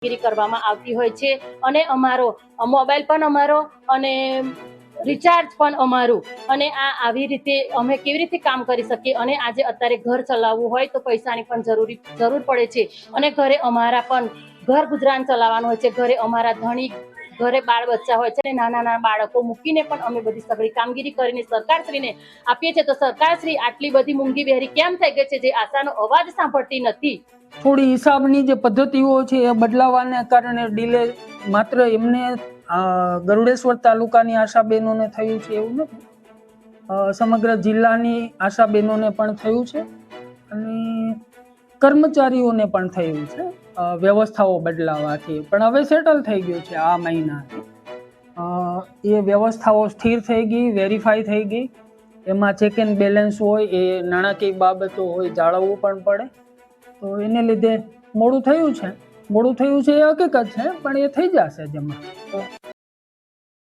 કામગીરી કરવામાં આવતી હોય છે અને અમારો મોબાઈલ પણ અમારો અને રિચાર્જ પણ અમારું અને આવી રીતે અમે કેવી રીતે કામ કરી શકીએ અને આજે અત્યારે ઘર ચલાવવું હોય તો પૈસાની પણ જરૂર પડે છે અને ઘરે અમારા પણ ઘર ગુજરાન ચલાવવાનું હોય છે. ઘરે અમારા ધણી ઘરે બાળ બચ્ચા હોય છે, નાના નાના બાળકો મૂકીને પણ અમે બધી સગળી કામગીરી કરીને સરકારશ્રીને આપીએ છીએ. તો સરકારશ્રી આટલી બધી મોંઘી બેરી કેમ થઈ ગઈ છે જે આશાનો અવાજ સાંભળતી નથી? થોડી હિસાબની જે પદ્ધતિઓ છે એ બદલાવાને કારણે ડિલે માત્ર એમને ગરુડેશ્વર તાલુકાની આશાબેનોને થયું છે એવું નથી, સમગ્ર જિલ્લાની આશાબેનોને પણ થયું છે અને કર્મચારીઓને પણ થયું છે વ્યવસ્થાઓ બદલાવાથી. પણ હવે સેટલ થઈ ગયું છે આ મહિનાથી. એ વ્યવસ્થાઓ સ્થિર થઈ ગઈ, વેરીફાઈ થઈ ગઈ. એમાં ચેક એન્ડ બેલેન્સ હોય, એ નાણાકીય બાબતો હોય, જાળવવું પણ પડે. તો એને લીધે મોડું થયું છે એ હકીકત છે, પણ એ થઈ જશે જમા.